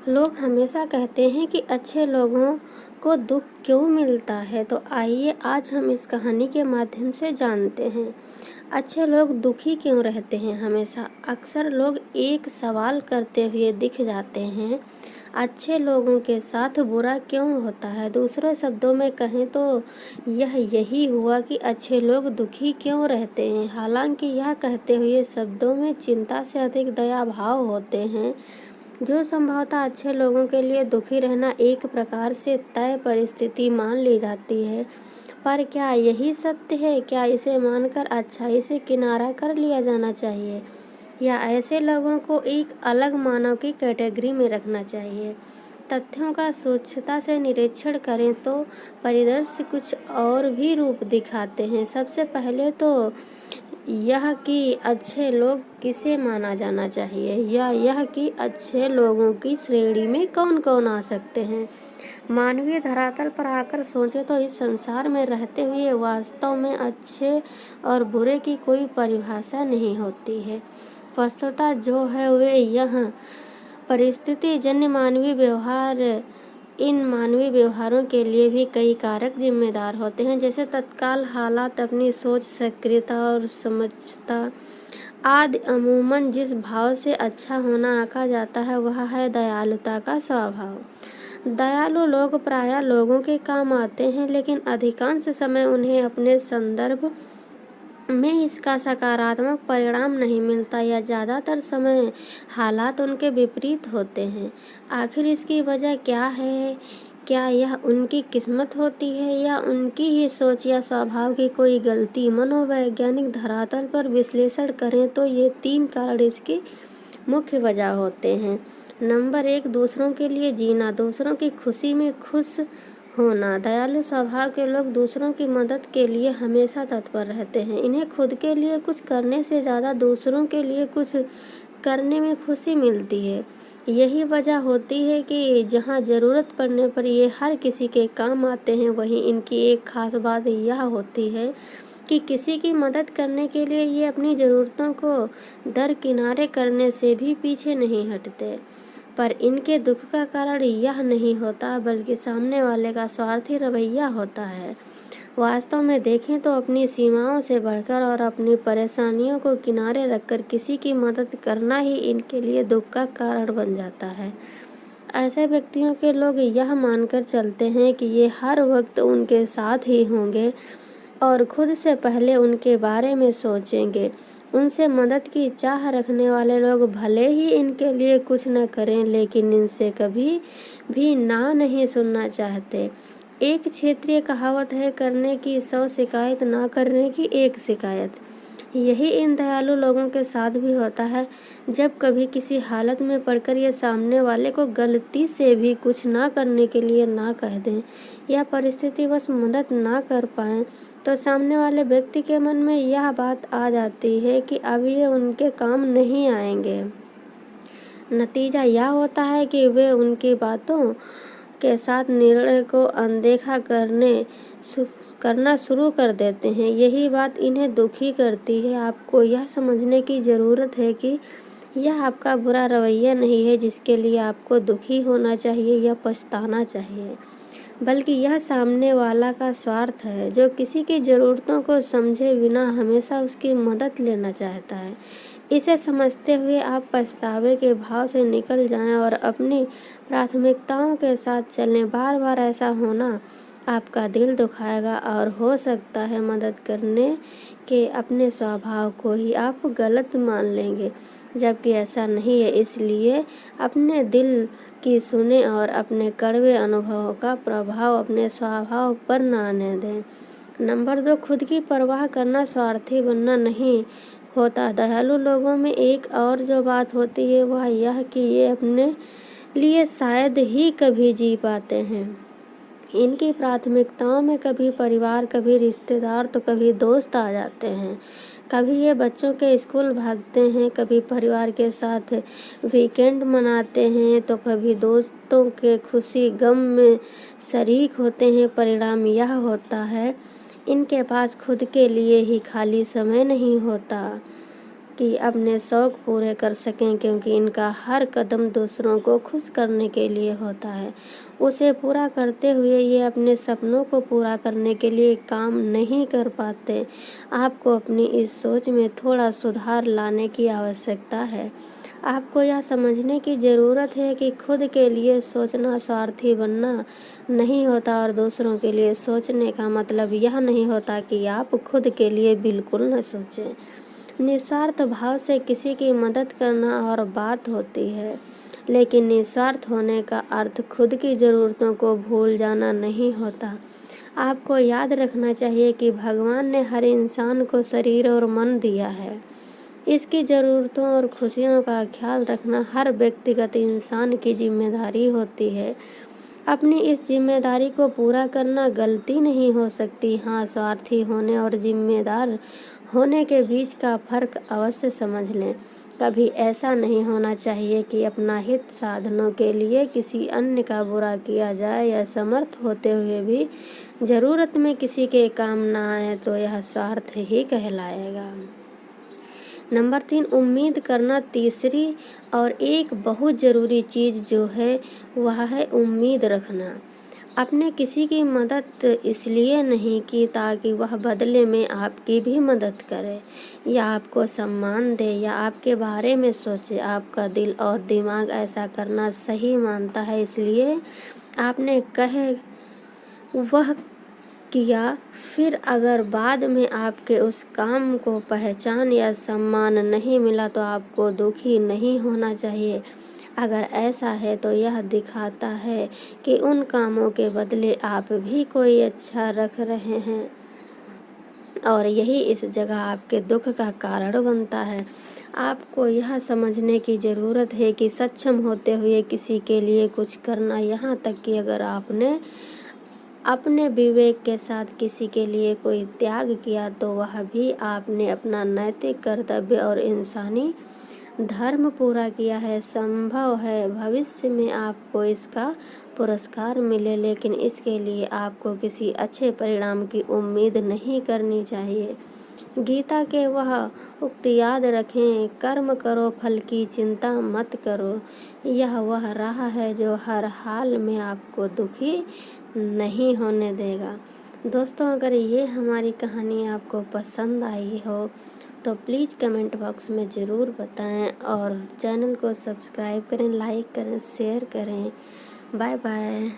लोग हमेशा कहते हैं कि अच्छे लोगों को दुख क्यों मिलता है, तो आइए आज हम इस कहानी के माध्यम से जानते हैं अच्छे लोग दुखी क्यों रहते हैं। हमेशा अक्सर लोग एक सवाल करते हुए दिख जाते हैं, अच्छे लोगों के साथ बुरा क्यों होता है। दूसरे शब्दों में कहें तो यह यही हुआ कि अच्छे लोग दुखी क्यों रहते हैं। हालांकि यह कहते हुए शब्दों में चिंता से अधिक दया भाव होते हैं, जो संभवतः अच्छे लोगों के लिए दुखी रहना एक प्रकार से तय परिस्थिति मान ली जाती है। पर क्या यही सत्य है? क्या इसे मानकर अच्छाई से किनारा कर लिया जाना चाहिए, या ऐसे लोगों को एक अलग मानव की कैटेगरी में रखना चाहिए? तथ्यों का सूक्ष्मता से निरीक्षण करें तो परिदृश्य कुछ और भी रूप दिखाते हैं। सबसे पहले तो यह कि अच्छे लोग किसे माना जाना चाहिए, या यह कि अच्छे लोगों की श्रेणी में कौन कौन आ सकते हैं। मानवीय धरातल पर आकर सोचे तो इस संसार में रहते हुए वास्तव में अच्छे और बुरे की कोई परिभाषा नहीं होती है। वस्तुतः जो है वे यह परिस्थिति जन्य मानवीय व्यवहार। इन मानवीय व्यवहारों के लिए भी कई कारक जिम्मेदार होते हैं, जैसे तत्काल हालात, अपनी सोच, सक्रियता और समझता आदि। अमूमन जिस भाव से अच्छा होना आंका जाता है वह है दयालुता का स्वभाव। दयालु लोग प्रायः लोगों के काम आते हैं, लेकिन अधिकांश समय उन्हें अपने संदर्भ में इसका सकारात्मक परिणाम नहीं मिलता, या ज़्यादातर समय हालात उनके विपरीत होते हैं। आखिर इसकी वजह क्या है? क्या यह उनकी किस्मत होती है, या उनकी ही सोच या स्वभाव की कोई गलती? मनोवैज्ञानिक धरातल पर विश्लेषण करें तो ये 3 कारण इसकी मुख्य वजह होते हैं। नंबर 1, दूसरों के लिए जीना, दूसरों की खुशी में खुश होना। दयालु स्वभाव के लोग दूसरों की मदद के लिए हमेशा तत्पर रहते हैं। इन्हें खुद के लिए कुछ करने से ज़्यादा दूसरों के लिए कुछ करने में खुशी मिलती है। यही वजह होती है कि जहाँ ज़रूरत पड़ने पर ये हर किसी के काम आते हैं, वहीं इनकी एक खास बात यह होती है कि किसी की मदद करने के लिए ये अपनी ज़रूरतों को दरकिनारे करने से भी पीछे नहीं हटते। पर इनके दुख का कारण यह नहीं होता, बल्कि सामने वाले का स्वार्थी रवैया होता है। वास्तव में देखें तो अपनी सीमाओं से बढ़कर और अपनी परेशानियों को किनारे रखकर किसी की मदद करना ही इनके लिए दुख का कारण बन जाता है। ऐसे व्यक्तियों के लोग यह मानकर चलते हैं कि ये हर वक्त उनके साथ ही होंगे और खुद से पहले उनके बारे में सोचेंगे। उनसे मदद की चाह रखने वाले लोग भले ही इनके लिए कुछ न करें, लेकिन इनसे कभी भी ना नहीं सुनना चाहते। एक क्षेत्रीय कहावत है, करने की 100 शिकायत, ना करने की 1 शिकायत। यही इन दयालु लोगों के साथ भी होता है। जब कभी किसी हालत में पड़कर ये सामने वाले को गलती से भी कुछ ना करने के लिए ना कह दें, या परिस्थितिवश मदद ना कर पाएं, तो सामने वाले व्यक्ति के मन में यह बात आ जाती है कि अब ये उनके काम नहीं आएंगे। नतीजा यह होता है कि वे उनकी बातों के साथ निर्णय को अनदेखा करना शुरू कर देते हैं। यही बात इन्हें दुखी करती है। आपको यह समझने की ज़रूरत है कि यह आपका बुरा रवैया नहीं है जिसके लिए आपको दुखी होना चाहिए या पछताना चाहिए, बल्कि यह सामने वाला का स्वार्थ है, जो किसी की ज़रूरतों को समझे बिना हमेशा उसकी मदद लेना चाहता है। इसे समझते हुए आप पछतावे के भाव से निकल जाएं और अपनी प्राथमिकताओं के साथ चलें। बार बार ऐसा होना आपका दिल दुखाएगा और हो सकता है मदद करने के अपने स्वभाव को ही आप गलत मान लेंगे, जबकि ऐसा नहीं है। इसलिए अपने दिल की सुने और अपने कड़वे अनुभवों का प्रभाव अपने स्वभाव पर न आने दें। नंबर 2, खुद की परवाह करना स्वार्थी बनना नहीं होता। दयालु लोगों में एक और जो बात होती है वह यह कि ये अपने लिए शायद ही कभी जी पाते हैं। इनकी प्राथमिकताओं में कभी परिवार, कभी रिश्तेदार, तो कभी दोस्त आ जाते हैं। कभी ये बच्चों के स्कूल भागते हैं, कभी परिवार के साथ वीकेंड मनाते हैं, तो कभी दोस्तों के खुशी गम में शरीक होते हैं। परिणाम यह होता है इनके पास खुद के लिए ही खाली समय नहीं होता। कि अपने शौक़ पूरे कर सकें, क्योंकि इनका हर कदम दूसरों को खुश करने के लिए होता है। उसे पूरा करते हुए ये अपने सपनों को पूरा करने के लिए काम नहीं कर पाते। आपको अपनी इस सोच में थोड़ा सुधार लाने की आवश्यकता है। आपको यह समझने की ज़रूरत है कि खुद के लिए सोचना स्वार्थी बनना नहीं होता, और दूसरों के लिए सोचने का मतलब यह नहीं होता कि आप खुद के लिए बिल्कुल न सोचें। निस्वार्थ भाव से किसी की मदद करना और बात होती है, लेकिन निस्वार्थ होने का अर्थ खुद की ज़रूरतों को भूल जाना नहीं होता। आपको याद रखना चाहिए कि भगवान ने हर इंसान को शरीर और मन दिया है। इसकी ज़रूरतों और खुशियों का ख्याल रखना हर व्यक्तिगत इंसान की जिम्मेदारी होती है। अपनी इस जिम्मेदारी को पूरा करना गलती नहीं हो सकती। हाँ, स्वार्थी होने और जिम्मेदार होने के बीच का फ़र्क अवश्य समझ लें। कभी ऐसा नहीं होना चाहिए कि अपना हित साधनों के लिए किसी अन्य का बुरा किया जाए, या समर्थ होते हुए भी ज़रूरत में किसी के काम ना आए तो यह स्वार्थ ही कहलाएगा। नंबर 3, उम्मीद करना। तीसरी और एक बहुत ज़रूरी चीज़ जो है वह है उम्मीद रखना। आपने किसी की मदद इसलिए नहीं की ताकि वह बदले में आपकी भी मदद करे, या आपको सम्मान दे, या आपके बारे में सोचे। आपका दिल और दिमाग ऐसा करना सही मानता है, इसलिए आपने वह किया। फिर अगर बाद में आपके उस काम को पहचान या सम्मान नहीं मिला तो आपको दुखी नहीं होना चाहिए। अगर ऐसा है तो यह दिखाता है कि उन कामों के बदले आप भी कोई अच्छा रख रहे हैं, और यही इस जगह आपके दुख का कारण बनता है। आपको यह समझने की ज़रूरत है कि सक्षम होते हुए किसी के लिए कुछ करना, यहाँ तक कि अगर आपने अपने विवेक के साथ किसी के लिए कोई त्याग किया, तो वह भी आपने अपना नैतिक कर्तव्य और इंसानी धर्म पूरा किया है। संभव है भविष्य में आपको इसका पुरस्कार मिले, लेकिन इसके लिए आपको किसी अच्छे परिणाम की उम्मीद नहीं करनी चाहिए। गीता के वह उक्ति याद रखें, कर्म करो फल की चिंता मत करो। यह वह राह है जो हर हाल में आपको दुखी नहीं होने देगा। दोस्तों, अगर ये हमारी कहानी आपको पसंद आई हो तो प्लीज़ कमेंट बॉक्स में ज़रूर बताएं, और चैनल को सब्सक्राइब करें, लाइक करें, शेयर करें। Bye bye.